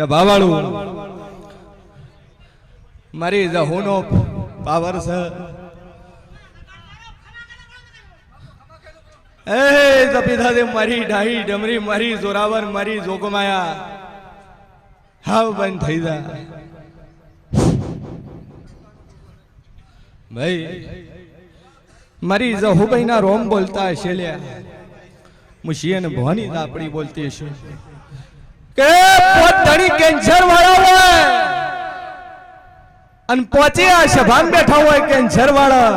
ભાવાળું મારી જહુનો પાવર છે એ જપીધા દે મારી ડાહી ડમરી મારી જોરાવર મારી જોગમાયા હાવ બંધ થઈ જા ભાઈ મારી જહુભાઈ ના રોમ બોલતા હશે લ્યા મુશિયન ભવાની આપણી બોલતી હશે કે પોતણી કેન્સર વાળા હોય અને પોચે આ સભામાં બેઠા હોય કેન્સર વાળા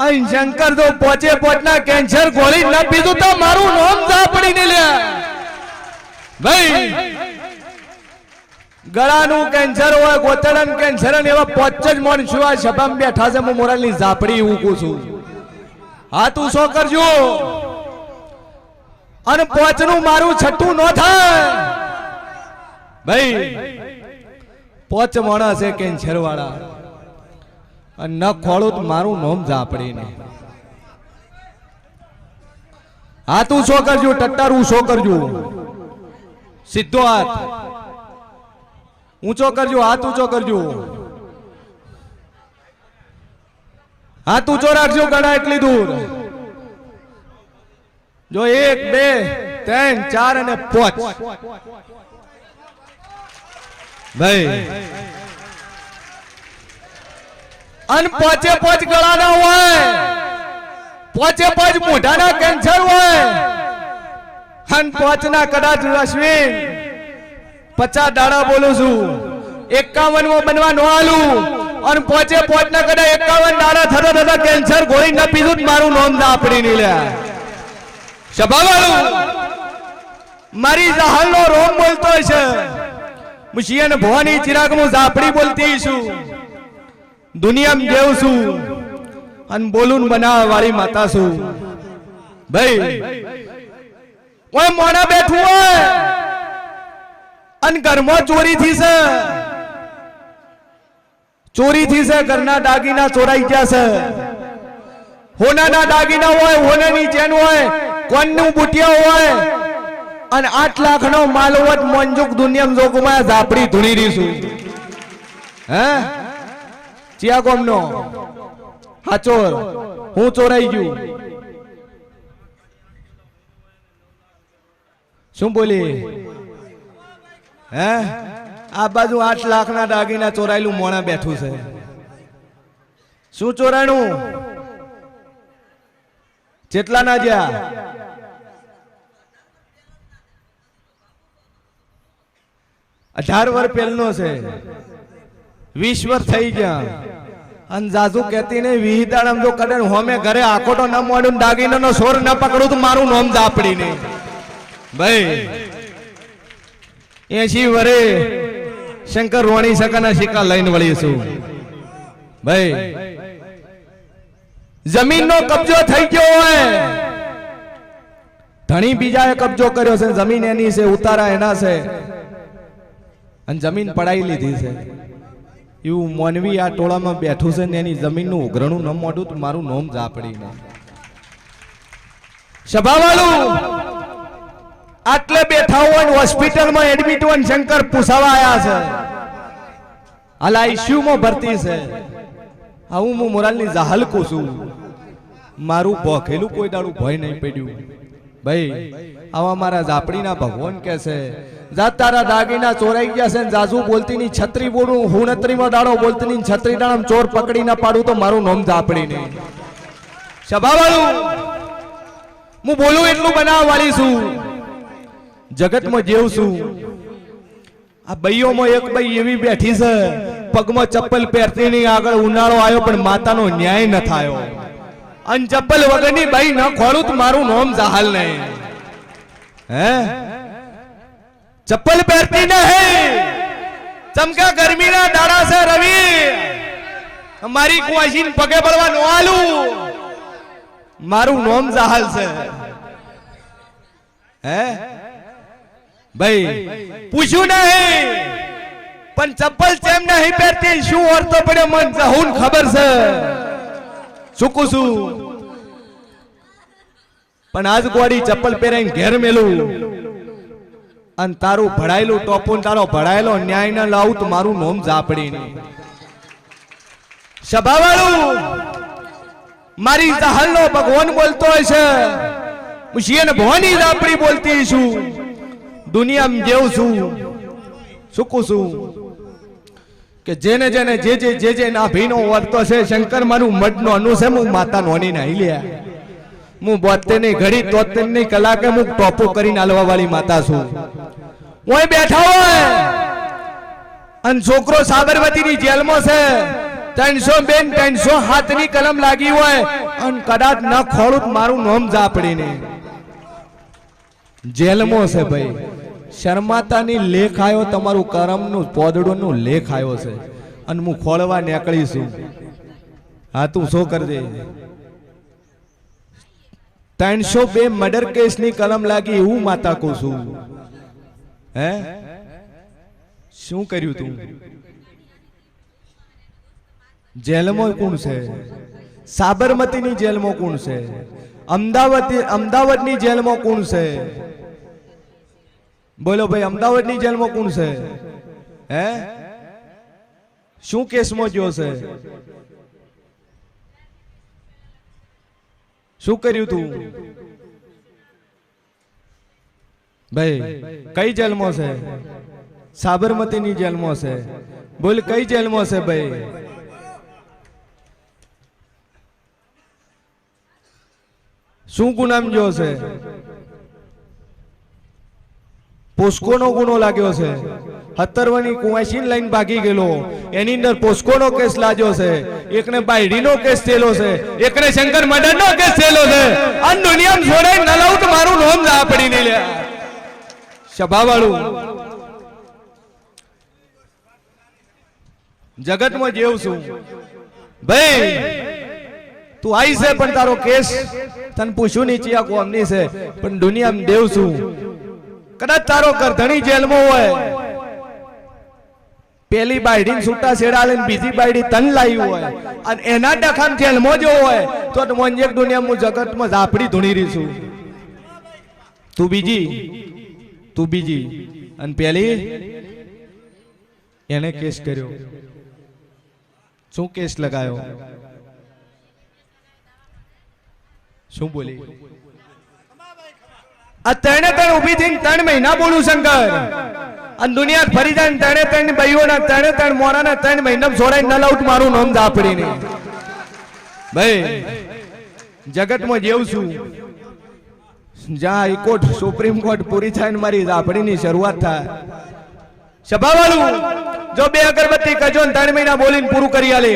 અહીં શંકર જો પોચે પોચના કેન્સર ગોળી ન પીધું તો મારું નામ ઝાપડી ને લે ભાઈ ગળાનું કેન્સર હોય ગોતડાનું કેન્સર અને એવા પોચ જ મોણ છું આ સભામાં બેઠા છે હું મોરાલની ઝાપડી ઊકું છું હા તું શું કરજો અને પોચનું મારું છઠ્ઠું ન થાય ભાઈ પોચ મોણા છે કેન્સર વાળા અને ન ખોળું તો મારું નોમ ઝાપડી ને હા તું શું કરજો ટટ્ટારું શું કરજો સીધો હાથ ઊંચો કરજો હાથ ઊંચો કરજો હાથ ઊંચો રાખજો ગણા એટલી દૂર જો 1 2 3 4 અને 5 ભાઈ અન પોચે પોચ ગળાના હોય પોચે પોચ મોઢાના કેન્સર હોય અન પોચના કદાચ અશ્વિન 50 દાડા બોલું છું 51 માં બનવા નો આલું અને પોચે પોચના કદાચ 51 દાડા થતા થતા કેન્સર ગોળી ન પીધું મારું નામ ઝાપડી ની લે સભાવાળું મારી જહાલનો રોમ બોલતો છે મુશિયન ભવાની ચિરાગ હું ઝાપડી બોલતી છું દુનિયામાં દેવ છું અને બોલુન બનાવવા વાળી માતા છું ભાઈ ઓય મોણા બેઠું હોય અને ઘરમાં ચોરી થી છે ઘરના દાગીના ચોરાઈ ગયા છે હોનાના દાગીના હોય હોનાની ચેન હોય કોનનું બુટિયા હોય અને 8 લાખ નો માલવત મંજુક દુનિયામાં જોગમાં ઝાપડી ધૂણી રીશું હે ચિયા કોમનો હાચોર હું ચોરાઈ ગયું શું બોલી હે આ બાજુ 8 લાખ ના દાગીના ચોરાયેલું મોણા બેઠું છે શું ચોરાણું કેટલા ના જ્યાં 18 વર્ષ પહેલનો છે 20 વર્ષ થઈ ગયા અને જાજુ કહેતી ને વિહિદાડમ જો કડે હોમે ઘરે આકોટો ન મોડું દાગીનાનો સોર ન પકડું તો મારું નામ ઝાપડી ને ભાઈ 80 વરે શંકર રોણી સકાના સિક્કા લઈને વળીશું ભાઈ જમીનનો કબજો થઈ ગયો હોય ધણી બીજાએ કબજો કર્યો છે જમીન એની છે ઉતારા એના છે અને જમીન પડાઈ લીધી છે એવું મોનવી આ ટોળામાં બેઠું છે ને એની જમીનનું ઉઘરણું ન મોઢું તો મારું નોમ ઝાપડી ને સભાવાળું આટલે બેઠા હોય ને હોસ્પિટલમાં એડમિટ હોય શંકર પૂછાવા આયા છે હાલ આઈસીયુમાં ભરતી છે હું મોરાલની જાહલકું છું મારું ભોખેલું કોઈ દાડું ભય નહીં પડ્યું ભાઈ આવા મારા ઝાપડીના ભગવાન કે છે જાત તારા દાગીના ચોરાઈ ગયા છે જાજુ બોલતી ની છત્રી બોલું હું 69 દાડો બોલતી ની છત્રી દાડમ ચોર પકડી ના પાડું તો મારું નામ ઝાપડી નહીં સભાવાળું હું બોલું એટલું બનાવવા વાળી છું જગતમાં જેવ છું આ બઈઓમાં એક બઈ એવી બેઠી છે પગમાં ચપ્પલ પહેરતી ની આગળ ઉનાળો આવ્યો પણ માતાનો ન્યાય ન થાયો અને ચપ્પલ વગરની બઈ ન ખોળું તો મારું નામ જાહલ નહીં હે ચપ્પલ પહેરતી નહીં ચમકા ગરમીના દાડા છે રવિ મારી કુવાસીન પગે પડવા નો આલું મારું નામ જાહલ છે હે ભાઈ પૂછ્યું નહીં પણ ચપ્પલ કેમ નહીં પહેરતી શું અર્થ પડે મન જહુન ખબર છે ચૂકું છું પણ આજ ગોડી ચપ્પલ પહેરાઈને ઘેર મેલું અને તારું ભડાયેલું ટોપું તારો ભડાયેલો ન્યાય ન લાવું તો મારું નોમ ઝાપડી નહીં. સભાવાળું મારી જહાલનો ભગવાન બોલતો હશે, હું શિયન ભવાની ઝાપડી બોલતી છું. દુનિયામાં જેવું છું સુકું છું કે જેને જેને જે નાભીનો વર્તો છે શંકર મારું મઢનો અનુ છે. હું માતા નોની નાઈ લ્યા, હું 72 ની ઘડી 73 ની કલાકે હું ટોપો કરીને હાલવા વાળી માતા છું. ઓય બેઠા હોય અને છોકરો સાબરમતીની જેલમાં છે, 302 307 ની કલમ લાગી હોય અને કદાચ ન ખોળું મારું નામ ઝાપડીને જેલમાં છે. ભાઈ શર્માતાની લેખ આવ્યો, તમારું કરમનું પોદડુંનું લેખ આવ્યો છે અને હું ખોળવા નીકળીશું. હા તું શું કરજે. 302 મર્ડર કેસની કલમ લાગી એવું માતા કહું છું. હે શું કર્યું તું? જેલમાં કોણ છે? સાબરમતીની જેલમાં કોણ છે? અમદાવાદની જેલમાં કોણ છે? બોલો ભાઈ, અમદાવાદની જેલમાં કોણ છે? હે શું કેસમાં જો છે? શું કર્યું તું ભાઈ? કઈ જેલમાં છે? સાબરમતીની જેલમાં છે. બોલ કઈ જેલમાં છે ભાઈ? શું ગુનામ જો છે? પોસ્કોનો ગુનો લાગ્યો છે. 17 કુંવાસી લાઈન ભાગી ગયેલો, એની અંદર પોસ્કોનો કેસ લાગ્યો છે. એકને બાયડીનો કેસ થયેલો છે, એકને શંકર મર્ડરનો કેસ થયેલો છે. આ દુનિયામાં છોડાઈ ન લાવું તો મારું નામ ઝાપડી નહીં લે. સભાવાળું જગતમાં જેવું છું ભાઈ. તું આઈ છે પણ તારો કેસ તને પૂછ્યું નહીં ચિયા કોમની છે, પણ દુનિયામાં દેવ છું. કદાચ તારો કરધણી જેલમાં હોય, પેલી બાયડી છૂટા છેડા લઈને બીજી બાયડી તન લાવી હોય અને એના ડખામ જેલમાં જો હોય તો મોંજેક દુનિયામાં જગતમાં ઝાપડી ધૂણી રહી છું. તું બીજી અને પેલી એને કેસ કર્યો. શું કેસ લગાયો? શું બોલી? આ 3 ઉભી થઈને 3 મહિના બોલું શંકર, અને દુનિયા ફરી જાય 3 ભાઈઓના 3 મોરાના 3 મહિના છોડાઈ ન લાવું મારું નામ ઝાપડી નહીં. ભાઈ જગતમાં જેવું છું, જ્યાં હાઈકોર્ટ સુપ્રીમ કોર્ટ પૂરી થાય ને મારી ઝાપડીની શરૂઆત થાય. સભાવાળું જો 2 અગરબત્તી કજો 3 મહિના બોલીને પૂરું કરી આલે.